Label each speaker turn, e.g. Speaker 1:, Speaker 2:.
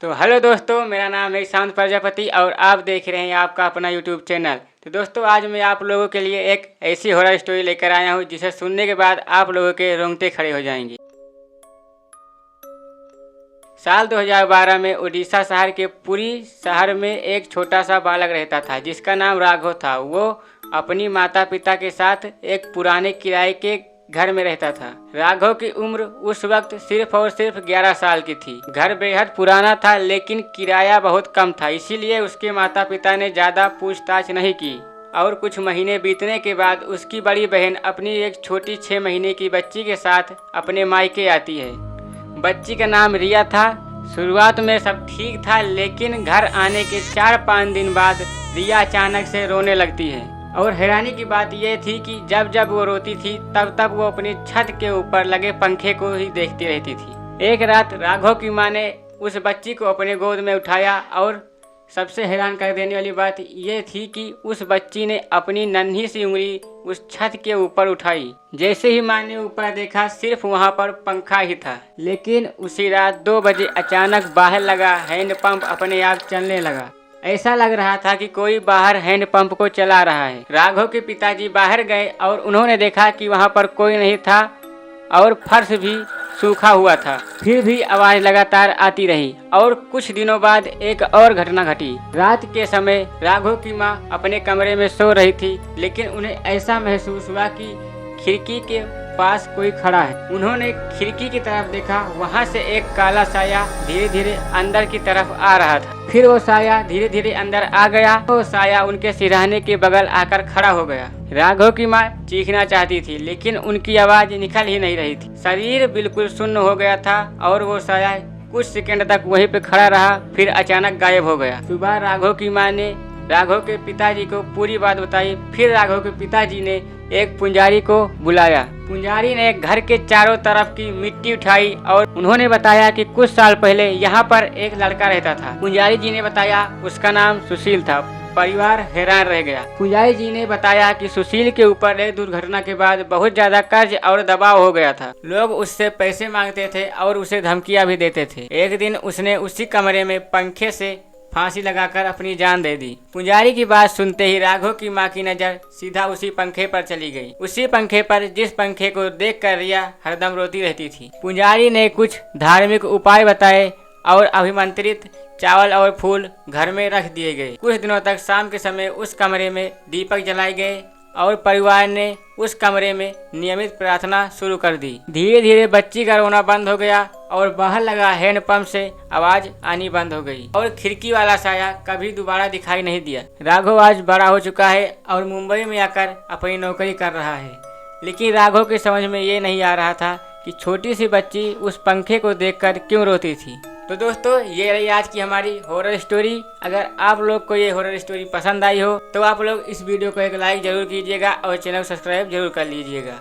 Speaker 1: तो हेलो दोस्तों, मेरा नाम है शांत प्रजापति और आप देख रहे हैं आपका अपना यूट्यूब चैनल। तो दोस्तों, आज मैं आप लोगों के लिए एक ऐसी हॉरर स्टोरी लेकर आया हूं जिसे सुनने के बाद आप लोगों के रोंगटे खड़े हो जाएंगे। साल 2012 में उड़ीसा शहर के पुरी शहर में एक छोटा सा बालक रहता था जिसका नाम राघव था। वो अपनी माता पिता के साथ एक पुराने किराए के घर में रहता था। राघव की उम्र उस वक्त सिर्फ और सिर्फ 11 साल की थी। घर बेहद पुराना था लेकिन किराया बहुत कम था, इसीलिए उसके माता पिता ने ज्यादा पूछताछ नहीं की। और कुछ महीने बीतने के बाद उसकी बड़ी बहन अपनी एक छोटी 6 महीने की बच्ची के साथ अपने मायके आती है। बच्ची का नाम रिया था। शुरुआत में सब ठीक था लेकिन घर आने के 4-5 दिन बाद रिया अचानक से रोने लगती है। और हैरानी की बात यह थी कि जब जब वो रोती थी तब तब वो अपनी छत के ऊपर लगे पंखे को ही देखती रहती थी। एक रात राघव की माँ ने उस बच्ची को अपने गोद में उठाया और सबसे हैरान कर देने वाली बात यह थी कि उस बच्ची ने अपनी नन्ही सी उंगली उस छत के ऊपर उठाई। जैसे ही माँ ने ऊपर देखा सिर्फ वहाँ पर पंखा ही था। लेकिन उसी रात 2 बजे अचानक बाहर लगा हैंडपंप अपने आप चलने लगा। ऐसा लग रहा था कि कोई बाहर हैंडपंप को चला रहा है। राघव के पिताजी बाहर गए और उन्होंने देखा कि वहाँ पर कोई नहीं था और फर्श भी सूखा हुआ था। फिर भी आवाज लगातार आती रही और कुछ दिनों बाद एक और घटना घटी। रात के समय राघव की माँ अपने कमरे में सो रही थी लेकिन उन्हें ऐसा महसूस हुआ कि खिड़की के पास कोई खड़ा है। उन्होंने खिड़की की तरफ देखा, वहाँ से एक काला साया धीरे धीरे अंदर की तरफ आ रहा था। फिर वो साया धीरे धीरे अंदर आ गया। वो साया उनके सिरहाने के बगल आकर खड़ा हो गया। राघव की माँ चीखना चाहती थी लेकिन उनकी आवाज निकल ही नहीं रही थी। शरीर बिल्कुल सुन्न हो गया था और वो साया कुछ सेकंड तक वहीं पे खड़ा रहा, फिर अचानक गायब हो गया। सुबह राघव की माँ ने राघव के पिताजी को पूरी बात बताई। फिर राघव के पिताजी ने एक पुजारी को बुलाया। पुजारी ने घर के चारों तरफ की मिट्टी उठाई और उन्होंने बताया कि कुछ साल पहले यहाँ पर एक लड़का रहता था। पुजारी जी ने बताया उसका नाम सुशील था। परिवार हैरान रह गया। पुजारी जी ने बताया कि सुशील के ऊपर एक दुर्घटना के बाद बहुत ज्यादा कर्ज और दबाव हो गया था। लोग उससे पैसे मांगते थे और उसे धमकियां भी देते थे। एक दिन उसने उसी कमरे में पंखे से फांसी लगाकर अपनी जान दे दी। पुजारी की बात सुनते ही राघव की माँ की नजर सीधा उसी पंखे पर चली गई। उसी पंखे पर जिस पंखे को देखकर रिया हरदम रोती रहती थी। पुजारी ने कुछ धार्मिक उपाय बताए और अभिमंत्रित चावल और फूल घर में रख दिए गए। कुछ दिनों तक शाम के समय उस कमरे में दीपक जलाए गए और परिवार ने उस कमरे में नियमित प्रार्थना शुरू कर दी। धीरे धीरे बच्ची का रोना बंद हो गया और बाहर लगा हैंडपंप से आवाज आनी बंद हो गई और खिड़की वाला साया कभी दोबारा दिखाई नहीं दिया। राघव आज बड़ा हो चुका है और मुंबई में आकर अपनी नौकरी कर रहा है, लेकिन राघव की समझ में ये नहीं आ रहा था कि छोटी सी बच्ची उस पंखे को देखकर क्यों रोती थी। तो दोस्तों, ये रही आज की हमारी हॉरर स्टोरी। अगर आप लोग को ये हॉरर स्टोरी पसंद आई हो तो आप लोग इस वीडियो को एक लाइक जरूर कीजिएगा और चैनल को सब्सक्राइब जरूर कर लीजिएगा।